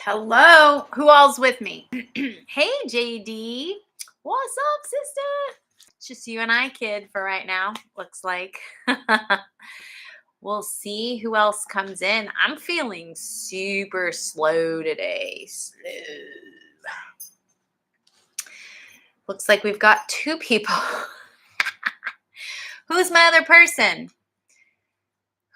Hello. Who all's with me? Hey, JD. What's up, sister? It's just you and I, kid, for right now. Looks like. We'll see who else comes in. I'm feeling super slow today. Slow. Looks like we've got two people. Who's my other person?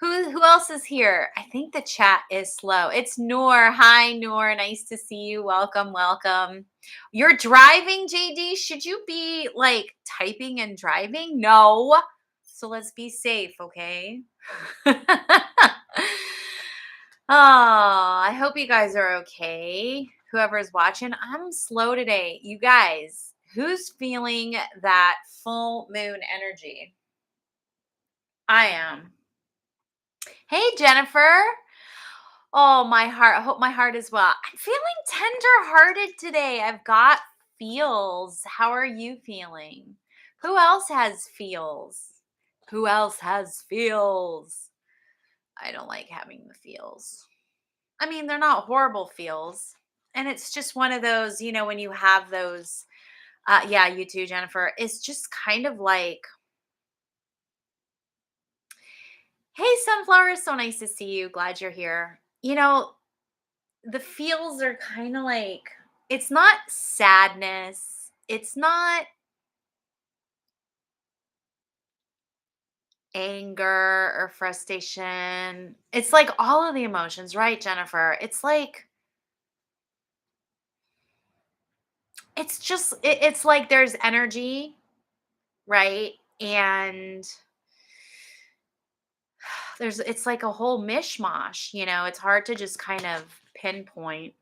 Who else is here? I think the chat is slow. It's Noor. Hi, Noor. Nice to see you. Welcome, welcome. You're driving, JD? Should you be like typing and driving? No. So let's be safe, okay? Oh, I hope you guys are okay. Whoever's watching, I'm slow today. You guys, who's feeling that full moon energy? I am. Hey, Jennifer. Oh, my heart. I hope my heart is well. I'm feeling tender-hearted today. I've got feels. How are you feeling? Who else has feels? Who else has feels? I don't like having the feels. I mean, they're not horrible feels. And it's just one of those, when you have those, yeah, you too, Jennifer. It's just kind of like, hey, Sunflower, so nice to see you. Glad you're here. The feels are kind of like, it's not sadness, it's not anger or frustration. It's like all of the emotions, right, Jennifer? It's like it's like there's energy, right? And it's like a whole mishmash, it's hard to just kind of pinpoint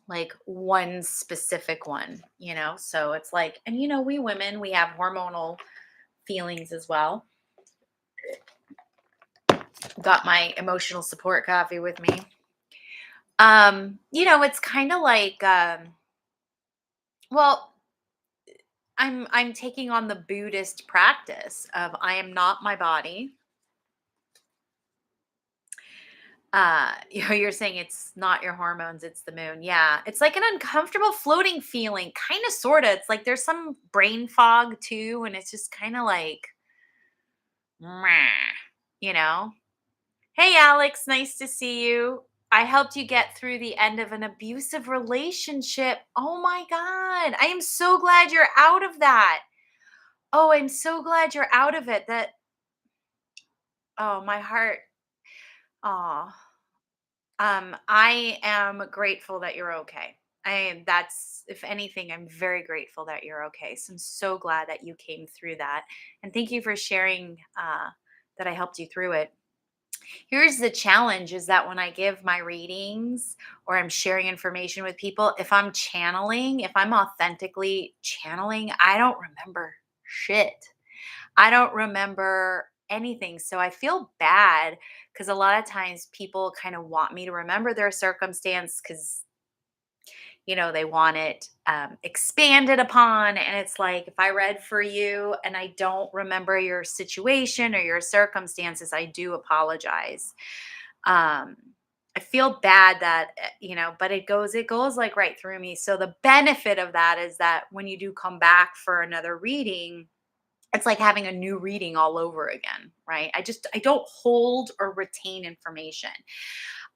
like one specific one, so it's like, and we women, we have hormonal feelings as well. Got my emotional support coffee with me. It's kind of like well, I'm taking on the Buddhist practice of I am not my body. You're saying it's not your hormones, it's the moon. Yeah. It's like an uncomfortable floating feeling, kind of sorta. It's like there's some brain fog too, and it's just kind of like meh, you know? Hey, Alex, nice to see you. I helped you get through the end of an abusive relationship. Oh my God. I am so glad you're out of that. Oh, I'm so glad you're out of it. Oh, my heart. Oh, I am grateful that you're okay. If anything, I'm very grateful that you're okay. So I'm so glad that you came through that. And thank you for sharing that I helped you through it. Here's the challenge is that when I give my readings or I'm sharing information with people, if I'm authentically channeling, I don't remember shit. I don't remember anything. So I feel bad because a lot of times people kind of want me to remember their circumstance because they want it expanded upon. And it's like, if I read for you and I don't remember your situation or your circumstances, I do apologize. Um, I feel bad that, but it goes like right through me. So the benefit of that is that when you do come back for another reading, it's like having a new reading all over again, right? I don't hold or retain information.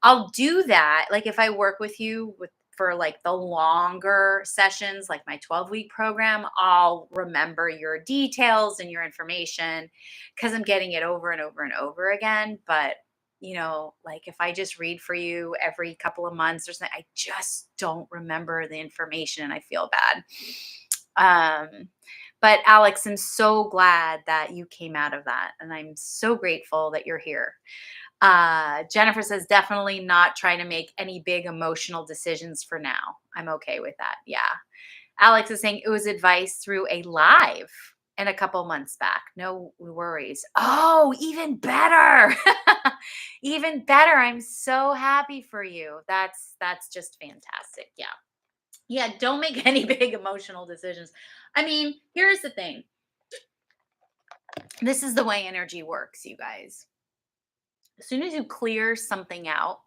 I'll do that. Like if I work with you for like the longer sessions, like my 12-week program, I'll remember your details and your information because I'm getting it over and over and over again. But like if I just read for you every couple of months or something, I just don't remember the information and I feel bad. But Alex, I'm so glad that you came out of that. And I'm so grateful that you're here. Jennifer says, definitely not trying to make any big emotional decisions for now. I'm okay with that. Yeah. Alex is saying it was advice through a live and a couple months back. No worries. Oh, even better. Even better. I'm so happy for you. That's just fantastic. Yeah. Yeah, don't make any big emotional decisions. I mean, here's the thing. This is the way energy works, you guys. As soon as you clear something out,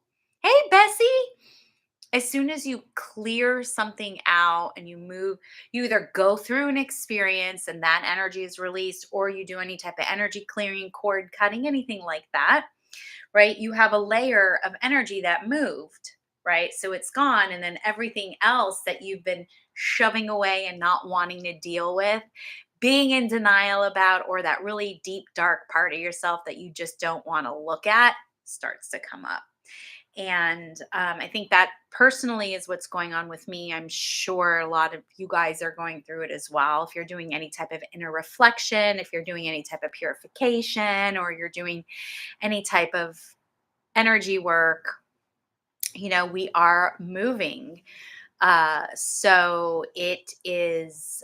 hey, Bessie, as soon as you clear something out and you move, you either go through an experience and that energy is released, or you do any type of energy clearing, cord cutting, anything like that, right? You have a layer of energy that moved, right? So it's gone. And then everything else that you've been shoving away and not wanting to deal with, being in denial about, or that really deep, dark part of yourself that you just don't want to look at, starts to come up. And I think that personally is what's going on with me. I'm sure a lot of you guys are going through it as well. If you're doing any type of inner reflection, if you're doing any type of purification, or you're doing any type of energy work, we are moving. So it is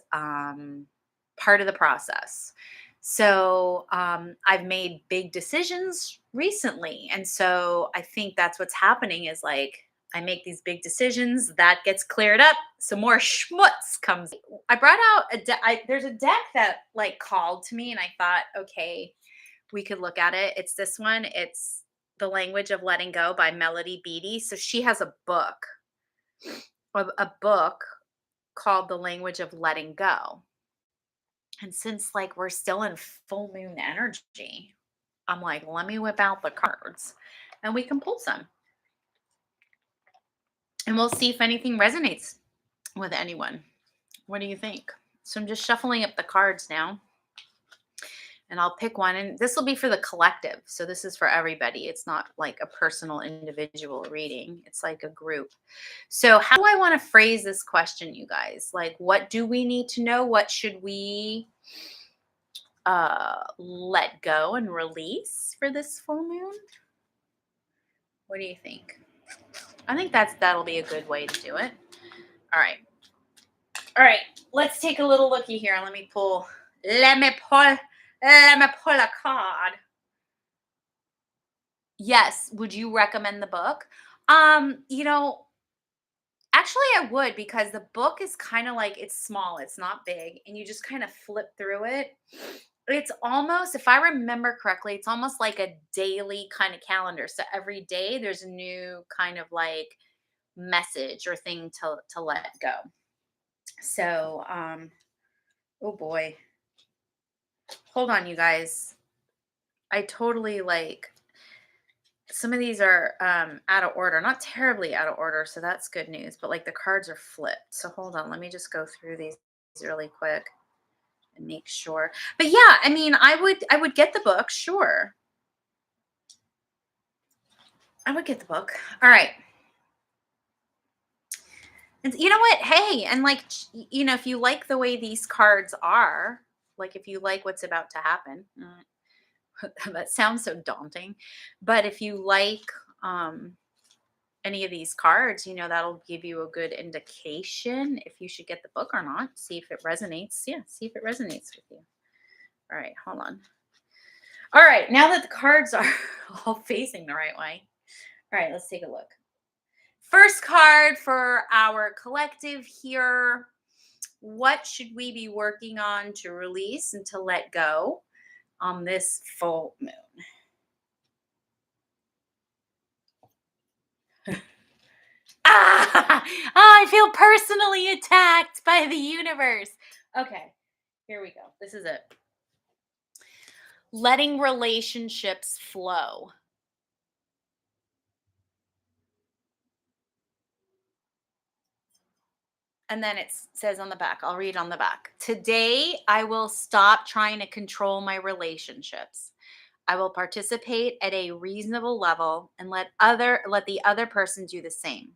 part of the process. So I've made big decisions recently. And so I think that's what's happening is like, I make these big decisions, that gets cleared up, some more schmutz comes. I brought out there's a deck that like called to me, and I thought, okay, we could look at it. It's this one. It's The Language of Letting Go by Melody Beattie. So she has a book called The Language of Letting Go. And since like we're still in full moon energy, I'm like, let me whip out the cards and we can pull some. And we'll see if anything resonates with anyone. What do you think? So I'm just shuffling up the cards now. And I'll pick one. And this will be for the collective. So this is for everybody. It's not like a personal individual reading. It's like a group. So how do I want to phrase this question, you guys? Like, what do we need to know? What should we let go and release for this full moon? What do you think? I think that'll be a good way to do it. All right. All right. Let's take a little looky here. Let me pull a card. Yes. Would you recommend the book? Um, you know, Actually, I would, because the book is kind of like, it's small, it's not big, and you just kind of flip through it. It's almost, if I remember correctly, it's almost like a daily kind of calendar. So every day there's a new kind of like message or thing to let go. So, oh boy, hold on, you guys. I totally like some of these are out of order, not terribly out of order, so that's good news, but like the cards are flipped. So hold on, let me just go through these really quick and make sure. But yeah, I mean, I would get the book, sure. I would get the book. All right. And you know what? Hey, and like if you like the way these cards are, like if you like what's about to happen, that sounds so daunting, but if you like um any of these cards, that'll give you a good indication if you should get the book or not. See if it resonates. Yeah, see if it resonates with you. All right, hold on. All right, now that the cards are all facing the right way. All right, let's take a look. First card for our collective here. What should we be working on to release and to let go on this full moon? Ah, I feel personally attacked by the universe. Okay, here we go. This is it. Letting relationships flow. And then it says on the back, I'll read on the back. Today, I will stop trying to control my relationships. I will participate at a reasonable level and let the other person do the same.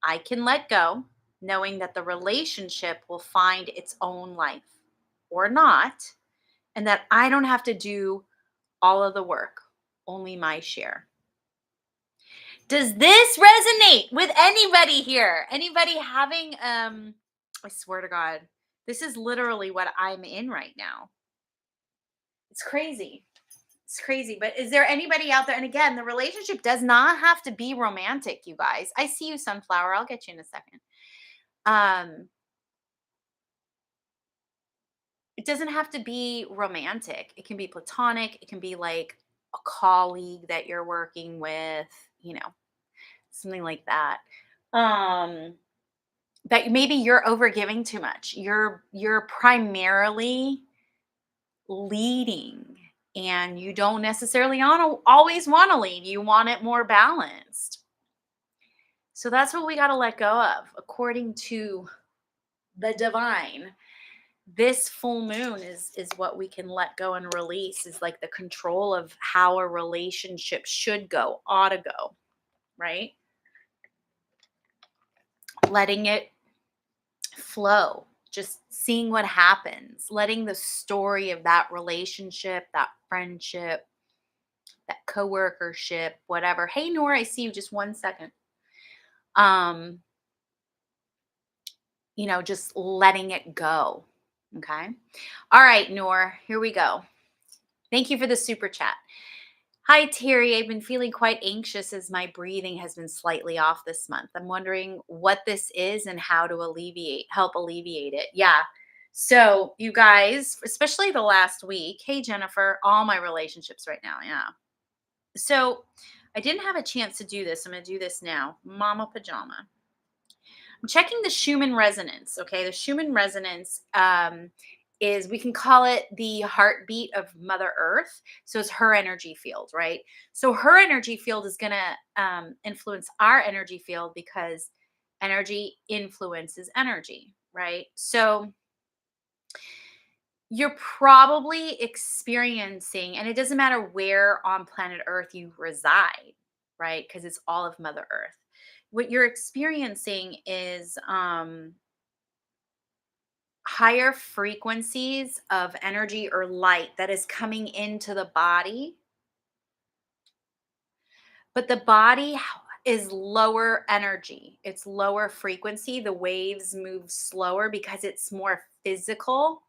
I can let go, knowing that the relationship will find its own life or not, and that I don't have to do all of the work, only my share. Does this resonate with anybody here? Anybody having I swear to God, this is literally what I'm in right now. It's crazy. It's crazy, but is there anybody out there? And again, the relationship does not have to be romantic, you guys. I see you, Sunflower. I'll get you in a second. It doesn't have to be romantic. It can be platonic. It can be like a colleague that you're working with, something like that. Um, that maybe you're overgiving too much. You're primarily leading, and you don't necessarily always want to lead. You want it more balanced. So that's what we got to let go of according to the divine. This full moon is what we can let go and release, is like the control of how a relationship should go, ought to go, right? Letting it flow, just seeing what happens, letting the story of that relationship, that friendship, that coworkership, whatever. Hey Nora, I see you, just 1 second. Um, just letting it go. Okay. All right, Nor, here we go. Thank you for the super chat. Hi, Terry. I've been feeling quite anxious as my breathing has been slightly off this month. I'm wondering what this is and how to help alleviate it. Yeah. So, you guys, especially the last week, hey, Jennifer, all my relationships right now. Yeah. So, I didn't have a chance to do this. I'm going to do this now. Mama Pajama. I'm checking the Schumann resonance. Okay. The Schumann resonance is, we can call it the heartbeat of Mother Earth. So it's her energy field, right? So her energy field is going to influence our energy field, because energy influences energy, right? So you're probably experiencing, and it doesn't matter where on planet Earth you reside, right? Because it's all of Mother Earth. What you're experiencing is higher frequencies of energy or light that is coming into the body, but the body is lower energy. It's lower frequency. The waves move slower because it's more physical,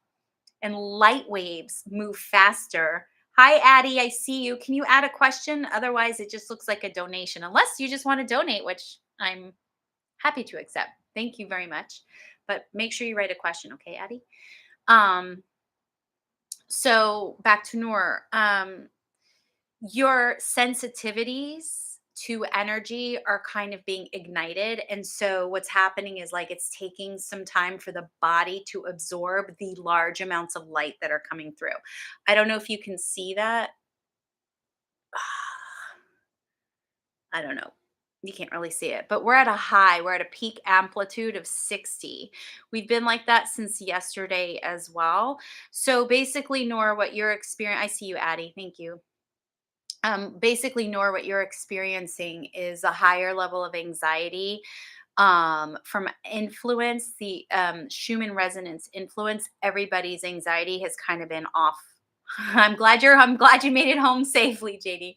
and light waves move faster. Hi, Addie. I see you. Can you add a question? Otherwise, it just looks like a donation, unless you just want to donate, which I'm happy to accept. Thank you very much. But make sure you write a question, okay, Addie? Um, so back to Noor. Your sensitivities to energy are kind of being ignited. And so what's happening is, like, it's taking some time for the body to absorb the large amounts of light that are coming through. I don't know if you can see that. I don't know. You can't really see it, but we're at a high. We're at a peak amplitude of 60. We've been like that since yesterday as well. So basically, Nora, what you're experiencing, I see you, Addie. Thank you. Basically, Nor, what you're experiencing is a higher level of anxiety from influence. The Schumann resonance influence. Everybody's anxiety has kind of been off. I'm glad you made it home safely, JD.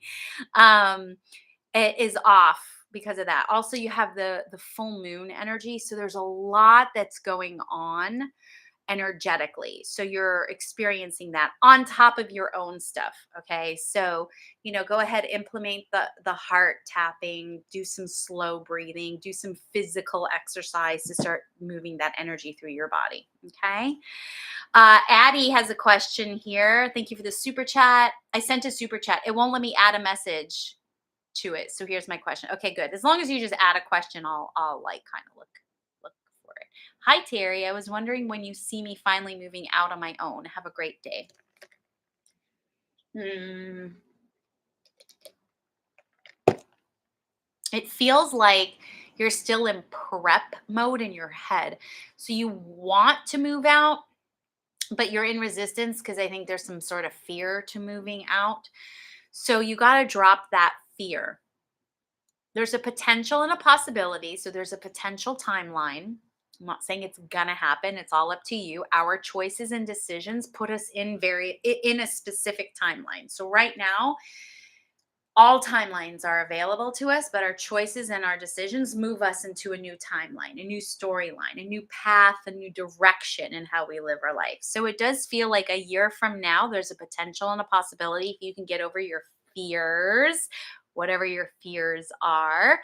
Um, it is off because of that. Also, you have the full moon energy, so there's a lot that's going on energetically. So you're experiencing that on top of your own stuff. Okay. So, go ahead, implement the heart tapping, do some slow breathing, do some physical exercise to start moving that energy through your body. Okay. Addie has a question here. Thank you for the super chat. I sent a super chat. It won't let me add a message to it. So here's my question. Okay, good. As long as you just add a question, I'll like kind of look for it. Hi Terry, I was wondering when you see me finally moving out on my own. Have a great day. Hmm. It feels like you're still in prep mode in your head. So you want to move out, but you're in resistance because I think there's some sort of fear to moving out. So you got to drop that fear. There's a potential and a possibility. So there's a potential timeline. I'm not saying it's gonna happen. It's all up to you. Our choices and decisions put us in a specific timeline. So right now, all timelines are available to us, but our choices and our decisions move us into a new timeline, a new storyline, a new path, a new direction in how we live our life. So it does feel like a year from now, there's a potential and a possibility, if you can get over your fears, whatever your fears are,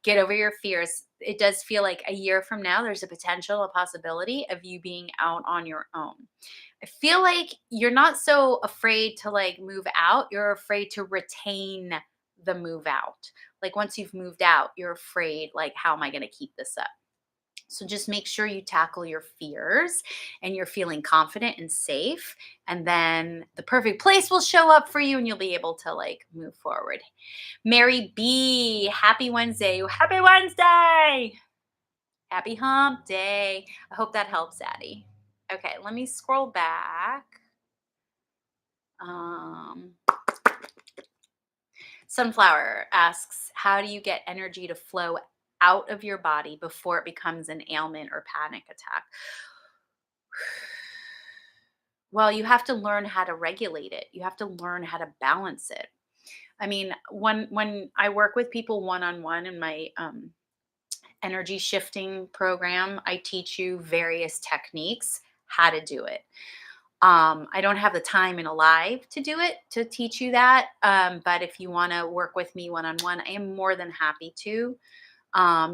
get over your fears. It does feel like a year from now, there's a potential, a possibility of you being out on your own. I feel like you're not so afraid to like move out. You're afraid to retain the move out. Like once you've moved out, you're afraid, like, how am I going to keep this up? So just make sure you tackle your fears and you're feeling confident and safe. And then the perfect place will show up for you and you'll be able to like move forward. Mary B, happy Wednesday. Happy Wednesday. Happy hump day. I hope that helps, Addie. Okay, let me scroll back. Um, Sunflower asks, how do you get energy to flow out of your body before it becomes an ailment or panic attack? Well, you have to learn how to regulate it. You have to learn how to balance it. I mean, when I work with people one on one in my energy shifting program, I teach you various techniques how to do it. I don't have the time in a live to do it to teach you that. But if you want to work with me one on one, I am more than happy to.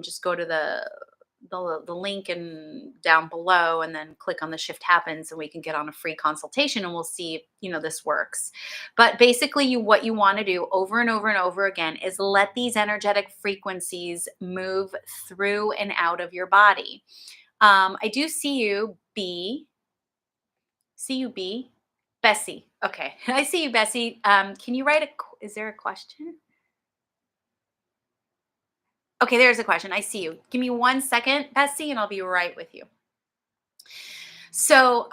Just go to the link and down below and then click on the shift happens and we can get on a free consultation and we'll see if this works. But basically what you want to do over and over and over again is let these energetic frequencies move through and out of your body. I do see you, B. See you, B. Bessie. Okay. I see you, Bessie. Can you write is there a question? Okay, there's a question. I see you. Give me 1 second, Bessie, and I'll be right with you. So,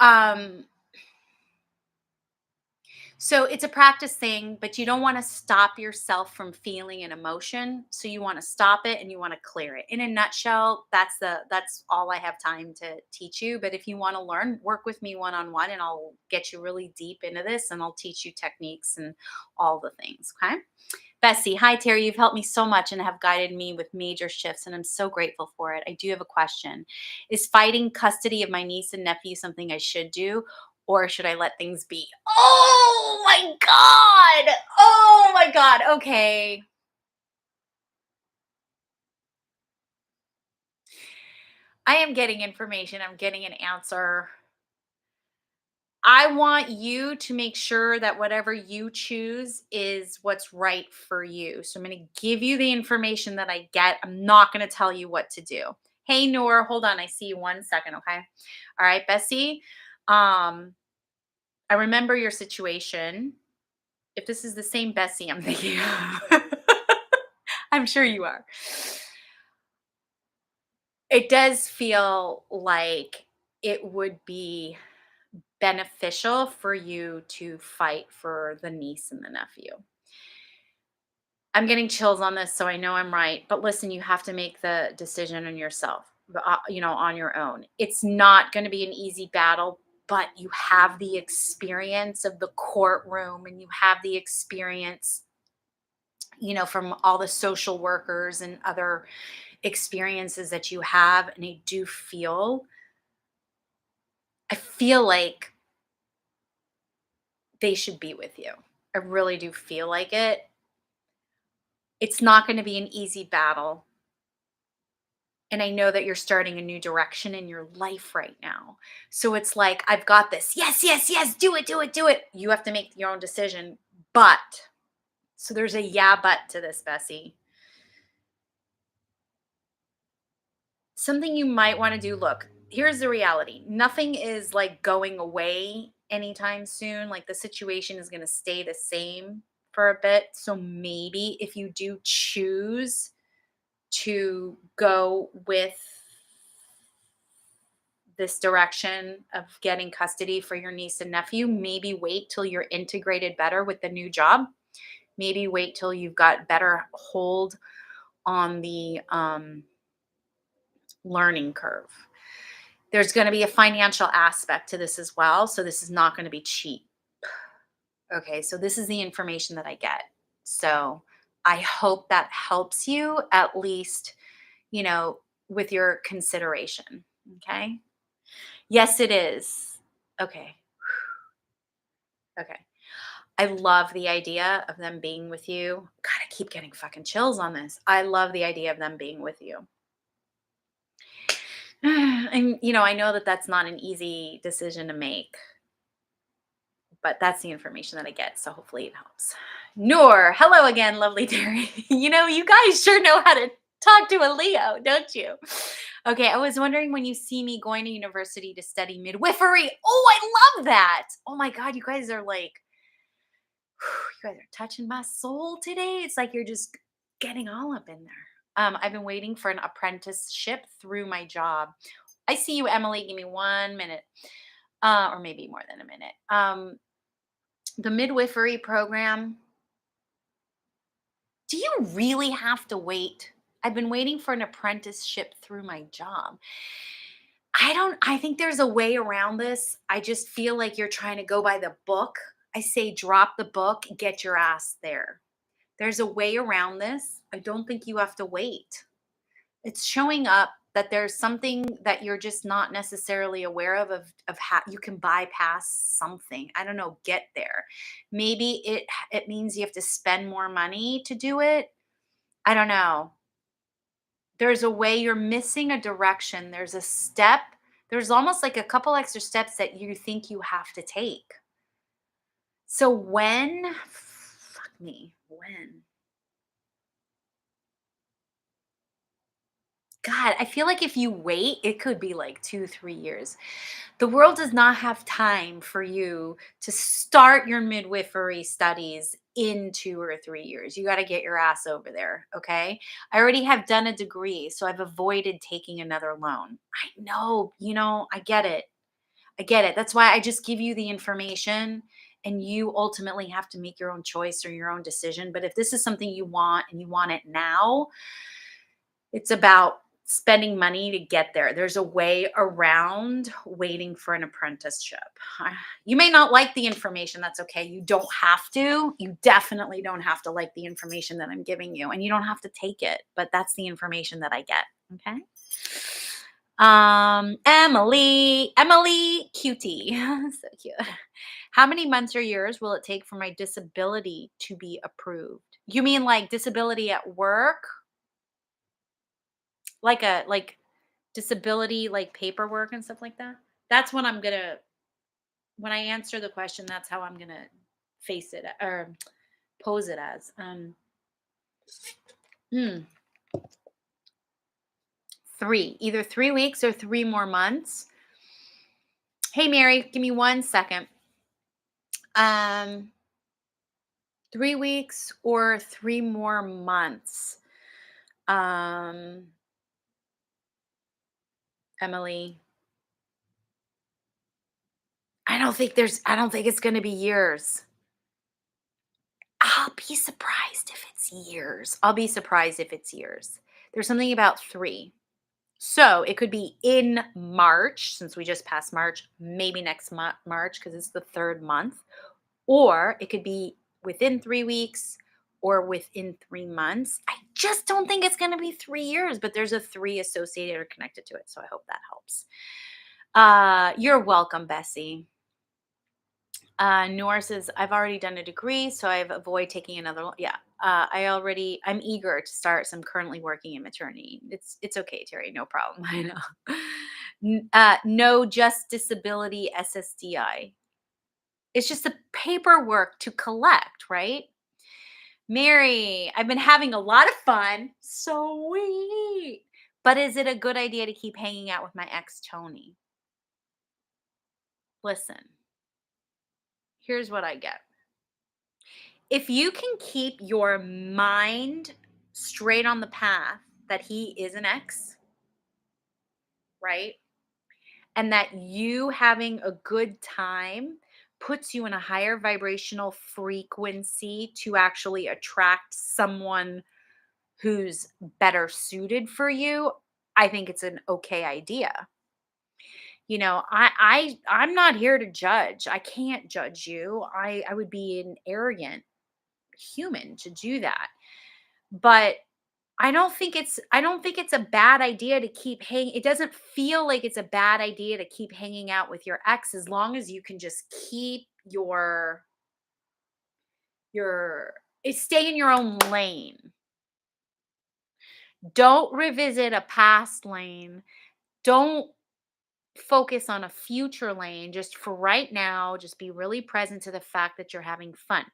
so it's a practice thing, but you don't want to stop yourself from feeling an emotion. So you want to stop it and you want to clear it. In a nutshell, that's all I have time to teach you. But if you want to learn, work with me one on one, and I'll get you really deep into this, and I'll teach you techniques and all the things. Okay. Bessie, hi Terry, you've helped me so much and have guided me with major shifts, and I'm so grateful for it. I do have a question. Is fighting custody of my niece and nephew something I should do, or should I let things be? Oh my God. Oh my God. Okay. I am getting information. I'm getting an answer. I want you to make sure that whatever you choose is what's right for you. So I'm going to give you the information that I get. I'm not going to tell you what to do. Hey, Noor, hold on. I see you 1 second. Okay. All right, Bessie. I remember your situation. If this is the same Bessie I'm thinking of, I'm sure you are. It does feel like it would be beneficial for you to fight for the niece and the nephew. I'm getting chills on this, so I know I'm right. But listen, you have to make the decision on yourself, on your own. It's not going to be an easy battle, but you have the experience of the courtroom and you have the experience, from all the social workers and other experiences that you have. And I feel like they should be with you. I really do feel like it. It's not going to be an easy battle. And I know that you're starting a new direction in your life right now. So it's like, I've got this. Yes, yes, yes. Do it, do it, do it. You have to make your own decision. But, so there's a yeah, but to this, Bessie. Something you might want to do. Look, here's the reality. Nothing is like going away anytime soon. Like the situation is going to stay the same for a bit. So maybe if you do choose to go with this direction of getting custody for your niece and nephew, maybe wait till you're integrated better with the new job. Maybe wait till you've got better hold on the learning curve. There's going to be a financial aspect to this as well. So this is not going to be cheap. Okay. So this is the information that I get. So I hope that helps you at least, with your consideration. Okay. Yes, it is. Okay. Okay. I love the idea of them being with you. God, I keep getting fucking chills on this. I love the idea of them being with you. And, I know that that's not an easy decision to make, But that's the information that I get. So hopefully it helps. Noor, hello again, lovely Terry. You guys sure know how to talk to a Leo, don't you? Okay, I was wondering when you see me going to university to study midwifery. Oh, I love that. Oh my God, you guys are like, you guys are touching my soul today. It's like you're just getting all up in there. I've been waiting for an apprenticeship through my job. I see you, Emily. Give me 1 minute, or maybe more than a minute. The midwifery program. Do you really have to wait? I've been waiting for an apprenticeship through my job. I think there's a way around this. I just feel like you're trying to go by the book. I say drop the book, get your ass there. There's a way around this. I don't think you have to wait. It's showing up that there's something that you're just not necessarily aware of how you can bypass something. I don't know, get there. Maybe it means you have to spend more money to do it. I don't know. There's a way you're missing a direction. There's a step. There's almost like a couple extra steps that you think you have to take. So fuck me, when? God, I feel like if you wait, it could be like 2, 3 years. The world does not have time for you to start your midwifery studies in 2 or 3 years. You got to get your ass over there. Okay. I already have done a degree, so I've avoided taking another loan. I know, I get it. I get it. That's why I just give you the information and you ultimately have to make your own choice or your own decision. But if this is something you want and you want it now, it's about spending money to get there. There's a way around waiting for an apprenticeship. You may not like the information. That's okay. You don't have to. You definitely don't have to like the information that I'm giving you, and you don't have to take it. But that's the information that I get. Okay. Emily, cutie, so cute. How many months or years will it take for my disability to be approved? You mean like disability at work? Like disability, like paperwork and stuff like that? That's when I answer the question, that's how I'm gonna face it or pose it as. Hmm, 3, either 3 weeks or 3 more months. Hey, Mary, give me 1 second. Um, 3 weeks or 3 more months. Um, Emily, I don't think it's gonna be years. I'll be surprised if it's years. I'll be surprised if it's years. There's something about 3. So it could be in March, since we just passed March, maybe next March, because it's the third month, or it could be within 3 weeks or within 3 months. I just don't think it's going to be 3 years, but there's a 3 associated or connected to it. So I hope that helps. You're welcome, Bessie. Noor says, I've already done a degree, so I've avoid taking another. Yeah. I'm eager to start. So I'm currently working in maternity. It's okay, Terry. No problem. I know. No, just disability SSDI. It's just the paperwork to collect, right? Mary, I've been having a lot of fun. Sweet. But is it a good idea to keep hanging out with my ex, Tony? Listen, here's what I get. If you can keep your mind straight on the path that he is an ex, right? And that you having a good time puts you in a higher vibrational frequency to actually attract someone who's better suited for you, I think it's an okay idea. I'm not here to judge. I can't judge you. I would be an arrogant human to do that. But I don't think it's a bad idea to keep hanging. It doesn't feel like it's a bad idea to keep hanging out with your ex as long as you can just keep your stay in your own lane. Don't revisit a past lane. Don't focus on a future lane. Just for right now, just be really present to the fact that you're having fun.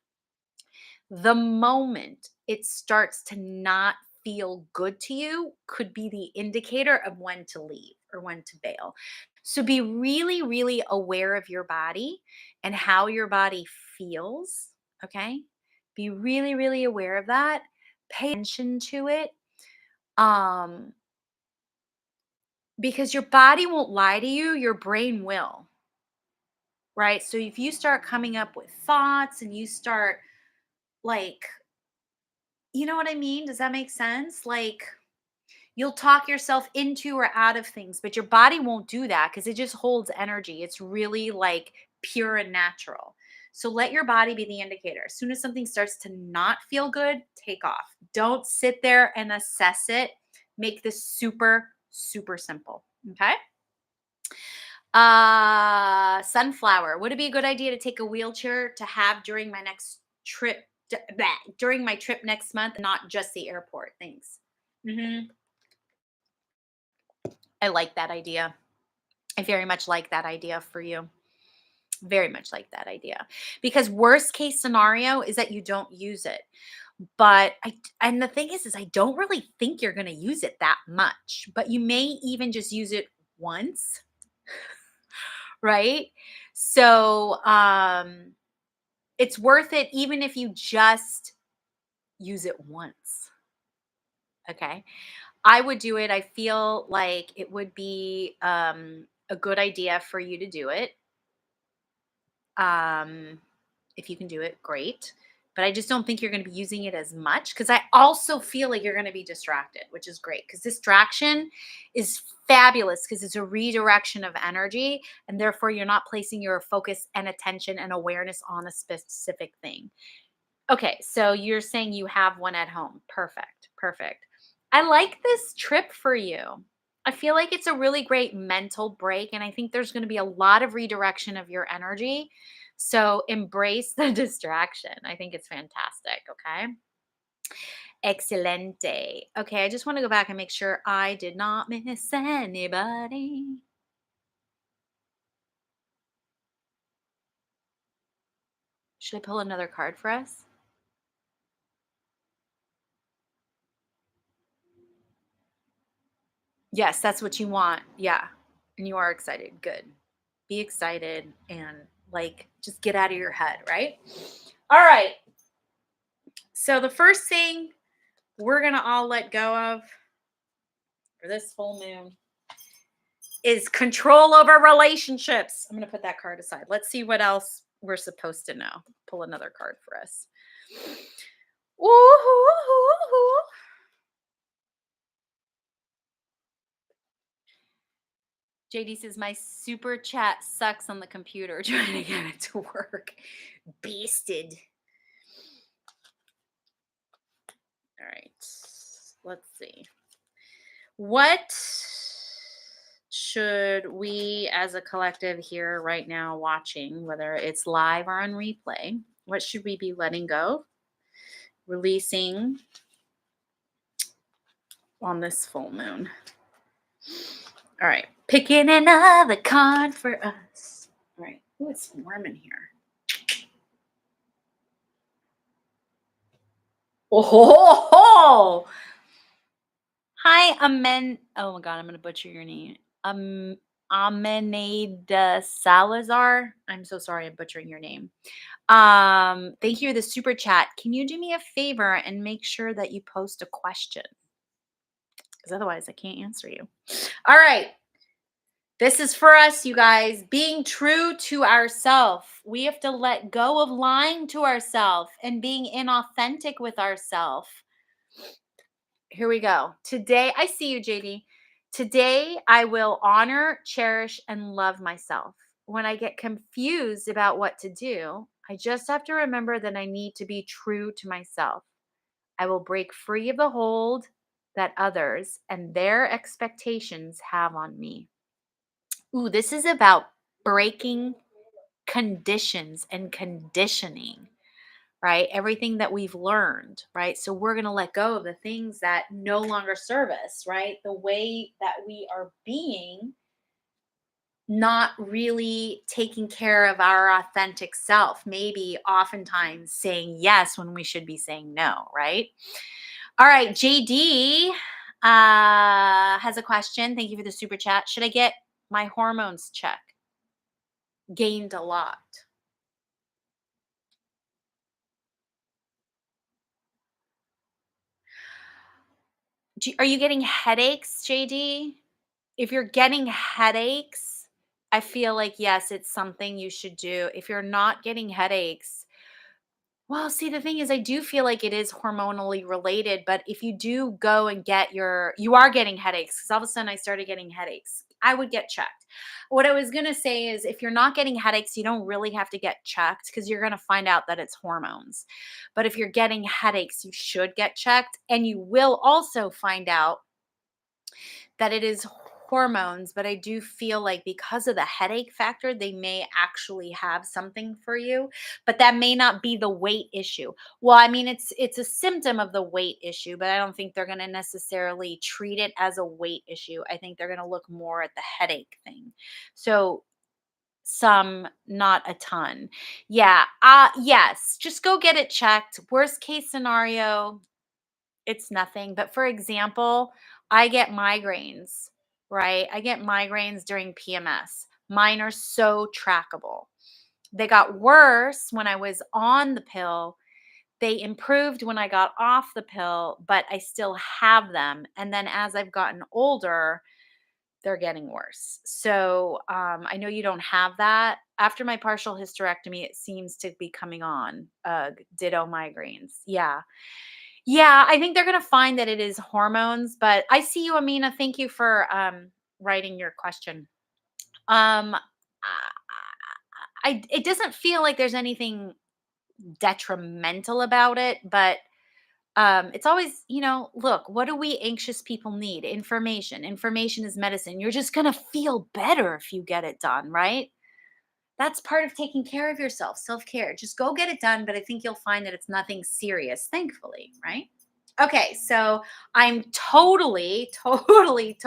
The moment it starts to not feel good to you could be the indicator of when to leave or when to bail. So be really, really aware of your body and how your body feels. Okay. Be really, really aware of that. Pay attention to it. Um, because your body won't lie to you, your brain will. Right. So if you start coming up with thoughts and you start like, you know what I mean? Does that make sense? Like, you'll talk yourself into or out of things, but your body won't do that because it just holds energy. It's really like pure and natural. So let your body be the indicator. As soon as something starts to not feel good, take off. Don't sit there and assess it. Make this super, super simple. Okay. Sunflower. Would it be a good idea to take a wheelchair to have during my next trip? During my trip next month, not just the airport. Thanks. Hmm. I like that idea. I very much like that idea for you. Very much like that idea. Because worst case scenario is that you don't use it. But and the thing is I don't really think you're going to use it that much, but you may even just use it once, right? So, it's worth it even if you just use it once. Okay? I would do it. I feel like it would be a good idea for you to do it. Um, if you can do it, great. But I just don't think you're going to be using it as much because I also feel like you're going to be distracted, which is great because distraction is fabulous because it's a redirection of energy. And therefore, you're not placing your focus and attention and awareness on a specific thing. Okay, so you're saying you have one at home. Perfect. Perfect. I like this trip for you. I feel like it's a really great mental break, and I think there's going to be a lot of redirection of your energy. So embrace the distraction. I think it's fantastic. Okay. Excelente. Okay, I just want to go back and make sure I did not miss anybody. Should I pull another card for us? Yes, that's what you want. Yeah. And you are excited. Good. Be excited and like just get out of your head, right? All right. So the first thing we're going to all let go of for this full moon is control over relationships. I'm going to put that card aside. Let's see what else we're supposed to know. Pull another card for us. Ooh. JD says my super chat sucks on the computer trying to get it to work. Beasted. All right. Let's see. What should we as a collective here right now watching, whether it's live or on replay, what should we be letting go, releasing on this full moon? All right. Picking another card for us. All right. Oh, it's warm in here. Oh, hi, Amen. Oh my God, I'm gonna butcher your name. Amenada Salazar. I'm so sorry, I'm butchering your name. Thank you for the super chat. Can you do me a favor and make sure that you post a question? Because otherwise, I can't answer you. All right. This is for us, you guys. Being true to ourselves. We have to let go of lying to ourselves and being inauthentic with ourselves. Here we go. Today, I see you, JD. Today, I will honor, cherish, and love myself. When I get confused about what to do, I just have to remember that I need to be true to myself. I will break free of the hold that others and their expectations have on me. Ooh, this is about breaking conditions and conditioning, right? Everything that we've learned, right? So we're going to let go of the things that no longer serve us, right? The way that we are being not really taking care of our authentic self, maybe oftentimes saying yes when we should be saying no, right? All right, JD has a question. Thank you for the super chat. Should I get my hormones checked? Gained a lot. Are you getting headaches, JD? If you're getting headaches, I feel like yes, it's something you should do. If you're not getting headaches, well, see, the thing is, I do feel like it is hormonally related, but if you do go and get you are getting headaches, because all of a sudden I started getting headaches, I would get checked. What I was going to say is, if you're not getting headaches, you don't really have to get checked because you're going to find out that it's hormones. But if you're getting headaches, you should get checked. And you will also find out that it is hormones, but I do feel like because of the headache factor, they may actually have something for you, but that may not be the weight issue. Well, I mean, it's a symptom of the weight issue, but I don't think they're going to necessarily treat it as a weight issue. I think they're going to look more at the headache thing. So some, not a ton. Yeah. Yes, just go get it checked. Worst case scenario, it's nothing. But for example, I get migraines, right? I get migraines during PMS. Mine are so trackable. They got worse when I was on the pill. They improved when I got off the pill, but I still have them. And then as I've gotten older, they're getting worse. So I know you don't have that. After my partial hysterectomy, it seems to be coming on. Ditto migraines. Yeah. Yeah, I think they're gonna find that it is hormones, but I see you, Amina. Thank you for writing your question. It doesn't feel like there's anything detrimental about it, but it's always, look, what do we anxious people need? Information. Information is medicine. You're just gonna feel better if you get it done, right? That's part of taking care of yourself, self care. Just go get it done, but I think you'll find that it's nothing serious, thankfully, right? Okay, so I'm totally, totally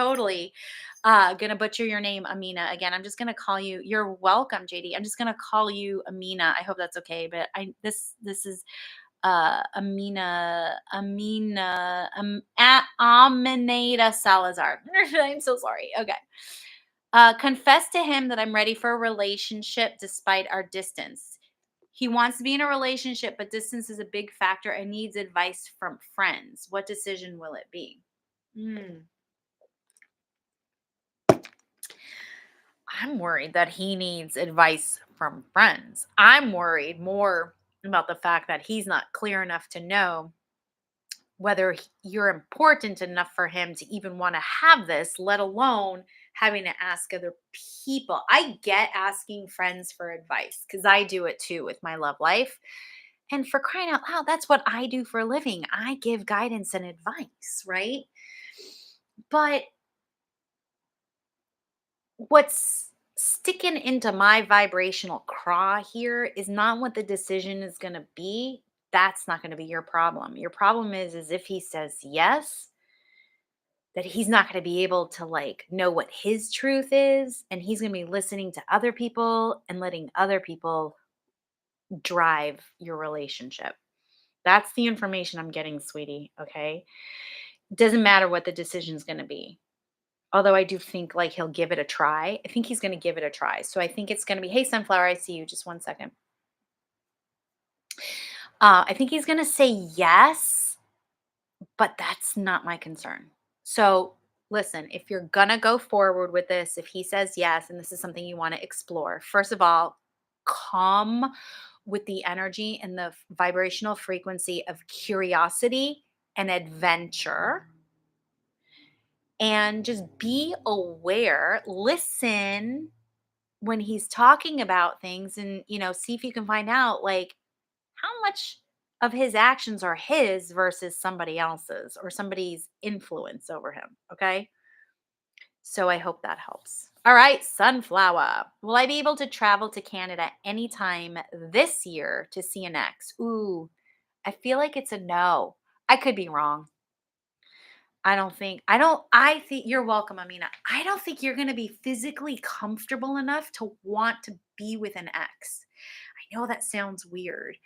gonna butcher your name, Amina. Again, I'm just gonna call you. You're welcome, JD. I'm just gonna call you Amina. I hope that's okay. But this is Aminata Salazar. I'm so sorry. Okay. Confess to him that I'm ready for a relationship despite our distance. He wants to be in a relationship, but distance is a big factor and needs advice from friends. What decision will it be? Hmm. I'm worried that he needs advice from friends. I'm worried more about the fact that he's not clear enough to know whether you're important enough for him to even want to have this, let alone having to ask other people. I get asking friends for advice because I do it too with my love life. And for crying out loud, that's what I do for a living. I give guidance and advice, right? But what's sticking into my vibrational craw here is not what the decision is going to be. That's not going to be your problem. Your problem is if he says yes, that he's not going to be able to like know what his truth is, and he's going to be listening to other people and letting other people drive your relationship. That's the information I'm getting, sweetie. Okay. Doesn't matter what the decision's going to be. Although I do think like he'll give it a try. I think he's going to give it a try. So I think it's going to be, hey, Sunflower, I see you. Just one second. I think he's going to say yes, but that's not my concern. So listen, if you're going to go forward with this, if he says yes, and this is something you want to explore, first of all, come with the energy and the vibrational frequency of curiosity and adventure, and just be aware, listen when he's talking about things, and see if you can find out like how much of his actions are his versus somebody else's or somebody's influence over him. Okay, so I hope that helps. All right, Sunflower, will I be able to travel to Canada anytime this year to see an ex? Ooh, I feel like it's a no. I could be wrong. I think you're welcome, Amina. I don't think you're going to be physically comfortable enough to want to be with an ex. I know that sounds weird.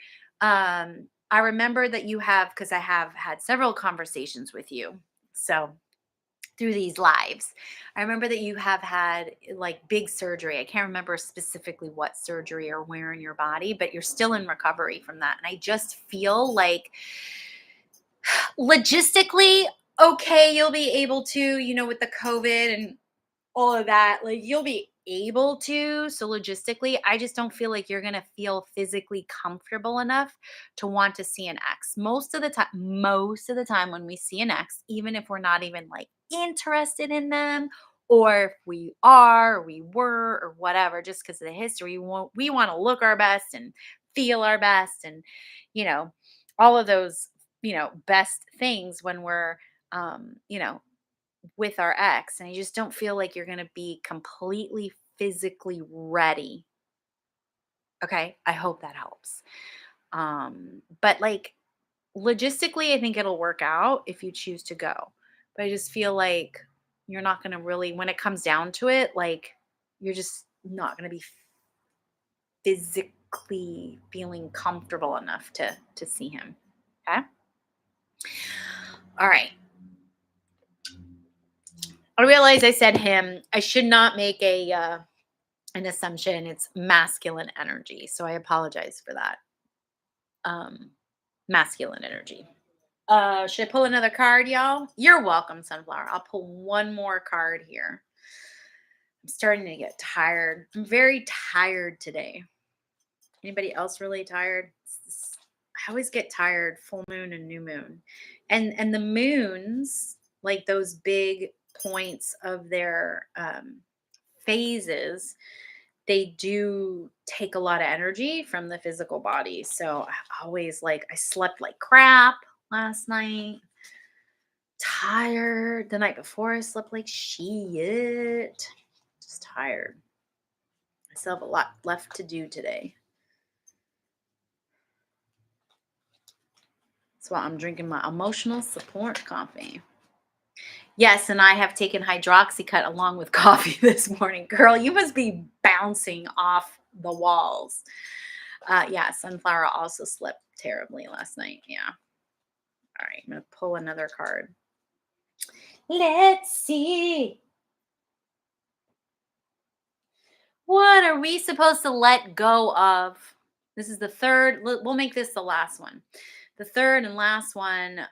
I remember that you have, because I have had several conversations with you. So through these lives, I remember that you have had like big surgery. I can't remember specifically what surgery or where in your body, but you're still in recovery from that. And I just feel like logistically, okay, you'll be able to, with the COVID and all of that, like you'll be able to. So logistically, I just don't feel like you're going to feel physically comfortable enough to want to see an ex. Most of the time when we see an ex, even if we're not even like interested in them, or if we are, or we were, or whatever, just because of the history, we want to look our best and feel our best, and you know, all of those, best things when we're, with our ex, and I just don't feel like you're going to be completely physically ready. Okay? I hope that helps. But like logistically, I think it'll work out if you choose to go. But I just feel like you're not going to really, when it comes down to it, like you're just not going to be physically feeling comfortable enough to see him. Okay? All right. I realize I said him. I should not make an assumption. It's masculine energy. So I apologize for that. Um, Masculine energy. Should I pull another card, y'all? You're welcome, Sunflower. I'll pull one more card here. I'm starting to get tired. I'm very tired today. Anybody else really tired? I always get tired full moon and new moon. And the moons, like those big points of their phases, they do take a lot of energy from the physical body. So I always I slept like crap last night, tired. The night before, I slept like shit. Just tired. I still have a lot left to do today. That's why I'm drinking my emotional support coffee. Yes, and I have taken hydroxycut along with coffee this morning. Girl, you must be bouncing off the walls. Yeah, Sunflower also slept terribly last night. Yeah. All right, I'm going to pull another card. Let's see. What are we supposed to let go of? This is the third. We'll make this the last one. The third and last one.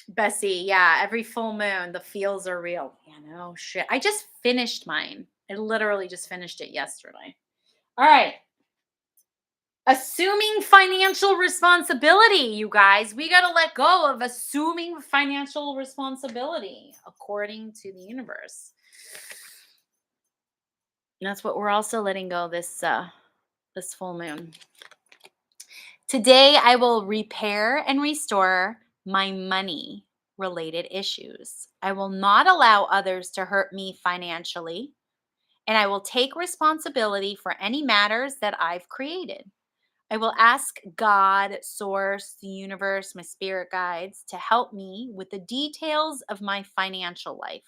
Bessie, yeah, every full moon, the feels are real. Shit. I just finished mine. I literally just finished it yesterday. All right. Assuming financial responsibility, you guys. We got to let go of assuming financial responsibility according to the universe. And that's what we're also letting go this full moon. Today I will repair and restore my money related issues. I will not allow others to hurt me financially, and I will take responsibility for any matters that I've created. I will ask God, Source, the universe, my spirit guides to help me with the details of my financial life.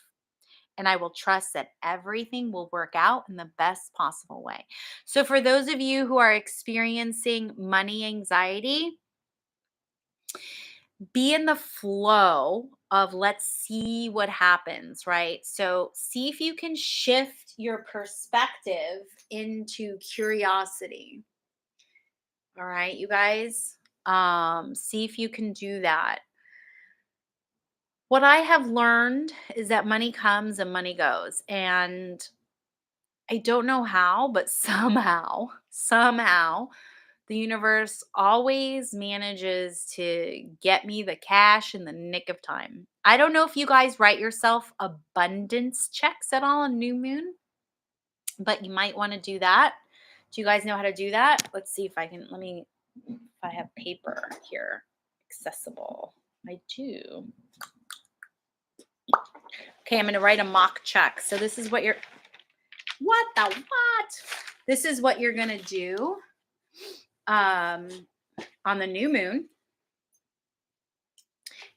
And I will trust that everything will work out in the best possible way. So, for those of you who are experiencing money anxiety, be in the flow of let's see what happens, right? So, see if you can shift your perspective into curiosity. All right, you guys. See if you can do that. What I have learned is that money comes and money goes. And I don't know how, but somehow, the universe always manages to get me the cash in the nick of time. I don't know if you guys write yourself abundance checks at all on new moon, but you might want to do that. Do you guys know how to do that? Let's see if I can, if I have paper here accessible. I do. Okay, I'm going to write a mock check. So this is what This is what you're going to do on the new moon.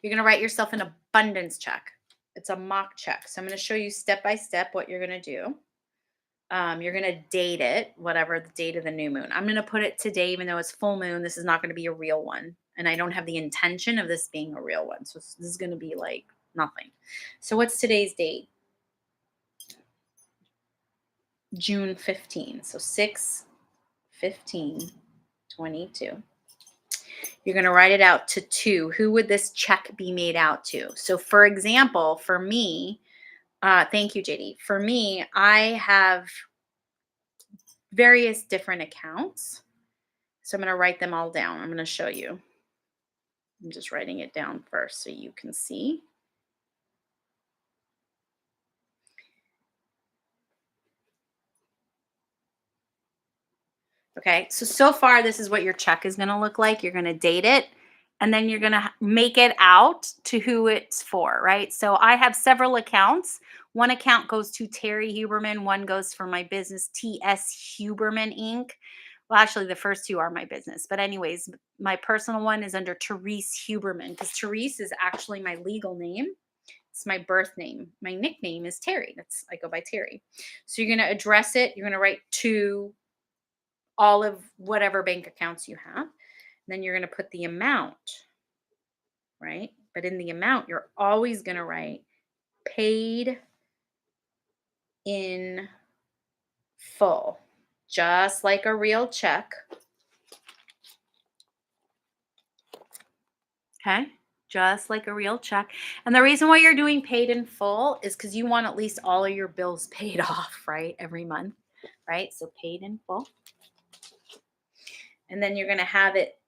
You're going to write yourself an abundance check. It's a mock check. So I'm going to show you step by step what you're going to do. You're going to date it, whatever the date of the new moon. I'm going to put it today, even though it's full moon. This is not going to be a real one. And I don't have the intention of this being a real one. So this is going to be like nothing. So what's today's date? June 15. So 6/15/22. You're going to write it out to 2. Who would this check be made out to? So, for example, for me, thank you, JD. For me, I have various different accounts. So, I'm going to write them all down. I'm going to show you. I'm just writing it down first so you can see. Okay, so far, this is what your check is going to look like. You're going to date it, and then you're going to make it out to who it's for, right? So I have several accounts. One account goes to Terrie Huberman, one goes for my business, TS Huberman Inc. Well, actually, the first two are my business. But, anyways, my personal one is under Therese Huberman because Therese is actually my legal name. It's my birth name. My nickname is Terrie. I go by Terrie. So you're going to address it. You're going to write to all of whatever bank accounts you have. Then you're going to put the amount, right? But in the amount, you're always going to write paid in full, just like a real check. Okay? Just like a real check. And the reason why you're doing paid in full is because you want at least all of your bills paid off, right? Every month, right? So paid in full. And then you're going to have it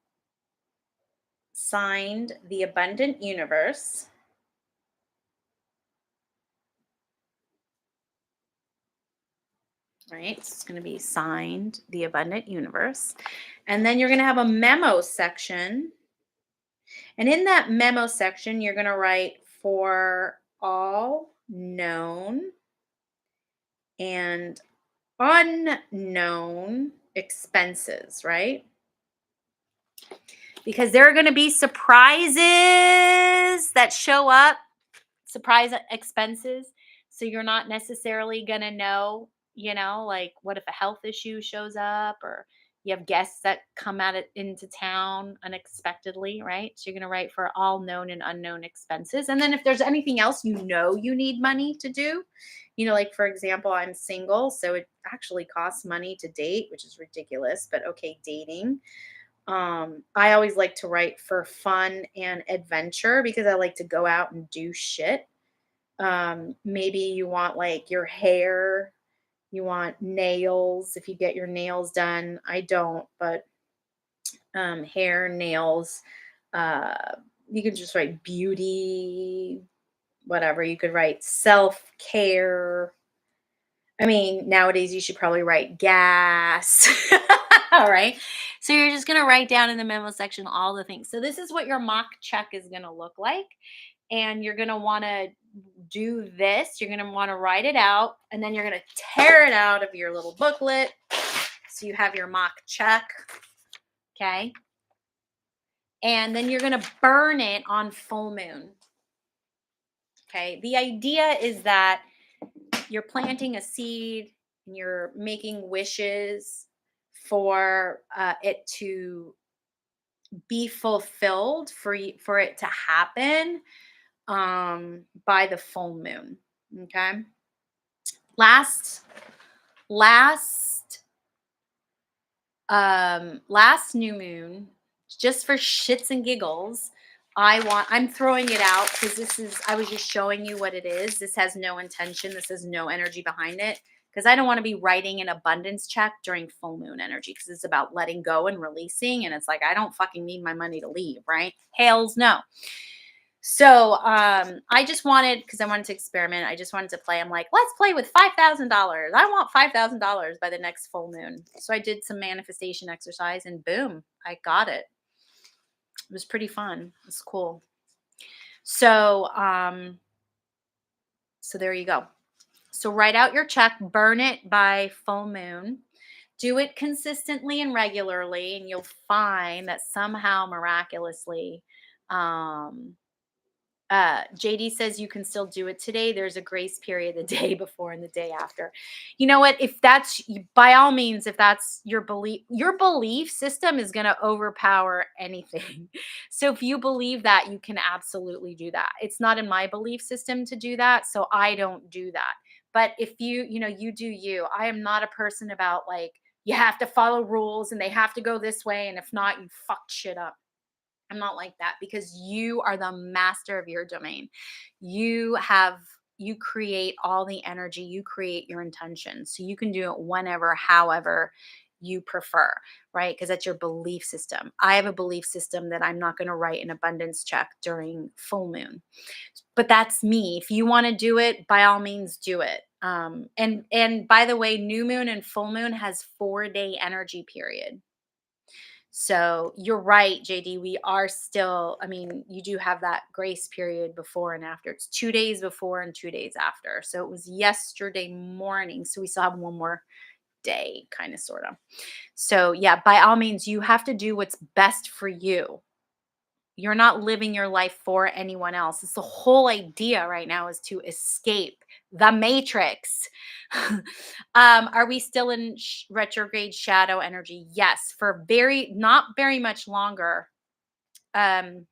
signed the abundant universe. Right? So it's going to be signed the abundant universe. And then you're going to have a memo section. And in that memo section, you're going to write for all known and unknown expenses, right? Because there are going to be surprises that show up, surprise expenses. So you're not necessarily going to know, like what if a health issue shows up or you have guests that come out into town unexpectedly, right? So you're going to write for all known and unknown expenses. And then if there's anything else you need money to do, like for example, I'm single, so it actually costs money to date, which is ridiculous, but okay, dating. I always like to write for fun and adventure because I like to go out and do shit. Maybe you want like your hair, you want nails. If you get your nails done, I don't, but hair, nails, uh, you could just write beauty, whatever. You could write self care. I mean, nowadays you should probably write gas. All right. So you're just going to write down in the memo section all the things. So this is what your mock check is going to look like. And you're going to want to do this. You're going to want to write it out. And then you're going to tear it out of your little booklet. So you have your mock check. Okay. And then you're going to burn it on full moon. Okay. The idea is that you're planting a seed and you're making wishes for it to be fulfilled, for it to happen by the full moon. Okay. Last new moon, just for shits and giggles, I'm throwing it out because I was just showing you what it is. This has no intention. This has no energy behind it because I don't want to be writing an abundance check during full moon energy because it's about letting go and releasing. And it's like, I don't fucking need my money to leave, right? Hails no. So I just wanted, because I wanted to experiment, I just wanted to play. I'm like, let's play with $5,000. I want $5,000 by the next full moon. So I did some manifestation exercise and boom, I got it. It was pretty fun. It was cool. So, so there you go. So write out your check, burn it by full moon. Do it consistently and regularly, and you'll find that somehow miraculously, JD says you can still do it today. There's a grace period the day before and the day after. You know what? If that's by all means, if that's your belief system is going to overpower anything. So if you believe that, you can absolutely do that. It's not in my belief system to do that, so I don't do that. But if you do you. I am not a person about like you have to follow rules and they have to go this way, and if not, you fucked shit up. I'm not like that because you are the master of your domain. You have you create all the energy, you create your intention. So you can do it whenever, however you prefer, right? Because that's your belief system. I have a belief system that I'm not going to write an abundance check during full moon. But that's me. If you want to do it, by all means do it. And by the way, new moon and full moon has 4-day energy period. So you're right, JD. We are still, I mean, you do have that grace period before and after. It's 2 days before and 2 days after. So it was yesterday morning. So we still have one more day, kind of, sort of. So yeah, by all means, you have to do what's best for you. You're not living your life for anyone else. It's the whole idea right now is to escape the matrix. Are we still in retrograde shadow energy? Yes, for not very much longer. Um,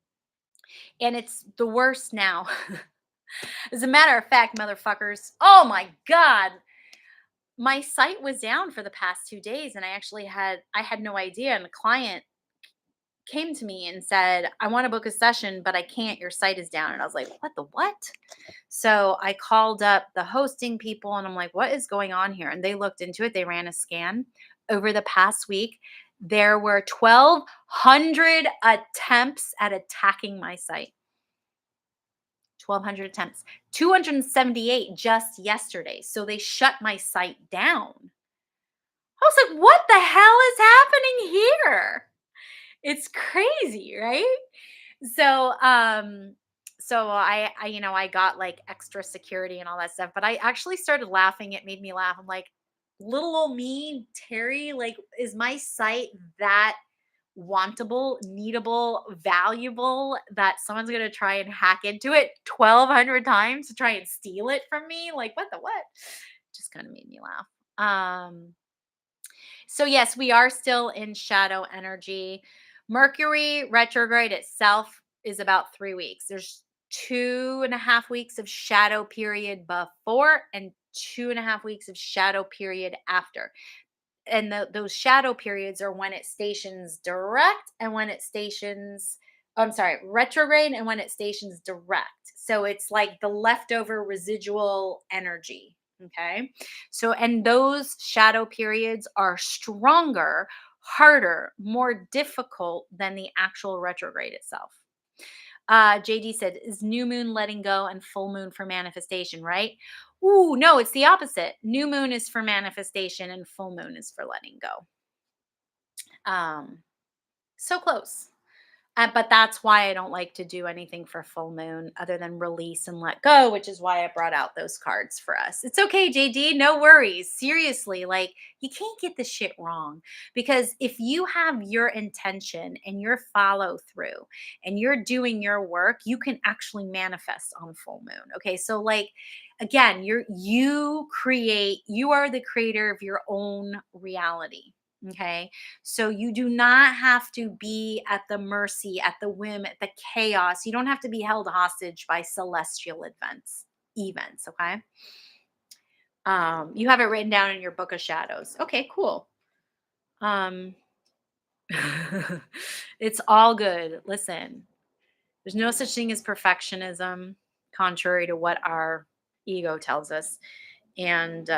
and it's the worst now. As a matter of fact, motherfuckers, oh my God, my site was down for the past 2 days, and I had no idea. And the client came to me and said, I want to book a session, but I can't. Your site is down. And I was like, what the what? So I called up the hosting people and I'm like, what is going on here? And they looked into it. They ran a scan. Over the past week, there were 1,200 attempts at attacking my site. 1,200 attempts, 278 just yesterday. So they shut my site down. I was like, what the hell is happening here? It's crazy, right? So, I got like extra security and all that stuff, but I actually started laughing. It made me laugh. I'm like, little old me, Terrie, like, is my site that wantable, needable, valuable that someone's going to try and hack into it 1,200 times to try and steal it from me? Like, what the what? Just kind of made me laugh. So, yes, we are still in shadow energy. Mercury retrograde itself is about 3 weeks. There's 2.5 weeks of shadow period before and 2.5 weeks of shadow period after. And those shadow periods are when it stations direct and when it stations, I'm sorry, retrograde and when it stations direct. So it's like the leftover residual energy. Okay. So, and those shadow periods are stronger, harder, more difficult than the actual retrograde itself. JD said, is new moon letting go and full moon for manifestation, right? Ooh, no, it's the opposite. New moon is for manifestation and full moon is for letting go. So close. But that's why I don't like to do anything for full moon other than release and let go, which is why I brought out those cards for us. It's okay, JD. No worries. Seriously, like, you can't get this shit wrong because if you have your intention and your follow through and you're doing your work, you can actually manifest on full moon. Okay. So, like, again, you are the creator of your own reality. Okay. So you do not have to be at the mercy, at the whim, at the chaos. You don't have to be held hostage by celestial events. Okay. You have it written down in your book of shadows. Okay, cool. Um, it's all good. Listen, there's no such thing as perfectionism, contrary to what our ego tells us. And,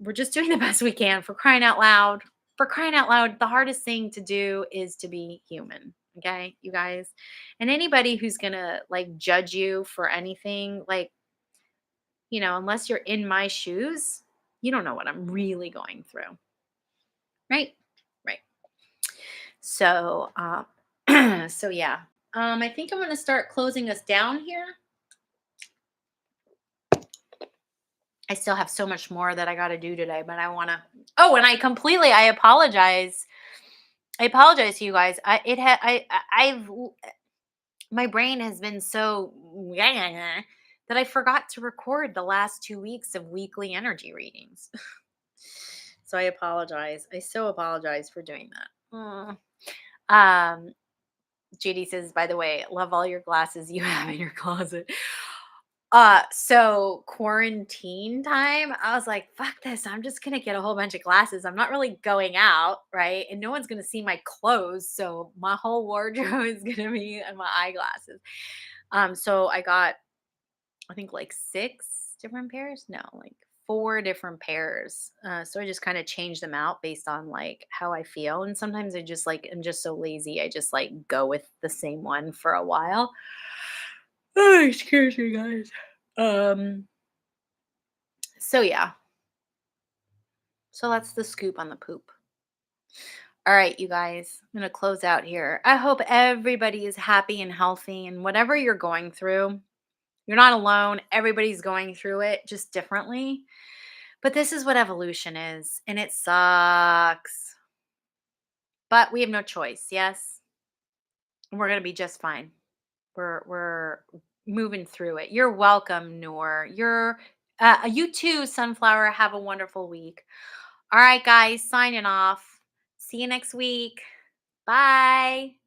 we're just doing the best we can for crying out loud. For crying out loud, the hardest thing to do is to be human. Okay, you guys. And anybody who's going to like judge you for anything, like, unless you're in my shoes, you don't know what I'm really going through. Right? Right. So, so yeah. I think I'm going to start closing us down here. I still have so much more that I got to do today, but I want to. Oh, and I apologize. I apologize to you guys. I've my brain has been so that I forgot to record the last 2 weeks of weekly energy readings. So I apologize. I so apologize for doing that. Um, JD says, by the way, love all your glasses you have in your closet. So quarantine time, I was like, fuck this. I'm just gonna get a whole bunch of glasses. I'm not really going out, right? And no one's gonna see my clothes. So my whole wardrobe is gonna be in my eyeglasses. So I got, I think like 6 different pairs. No, like 4 different pairs. So I just kind of change them out based on like how I feel. And sometimes I just like I'm just so lazy. I just like go with the same one for a while. Oh, excuse me, guys. Um, so yeah. So that's the scoop on the poop. All right, you guys, I'm going to close out here. I hope everybody is happy and healthy and whatever you're going through, you're not alone. Everybody's going through it just differently. But this is what evolution is, and it sucks. But we have no choice. Yes. And we're going to be just fine. We're moving through it. You're welcome, Noor. You're you too, Sunflower. Have a wonderful week. All right, guys, signing off. See you next week. Bye.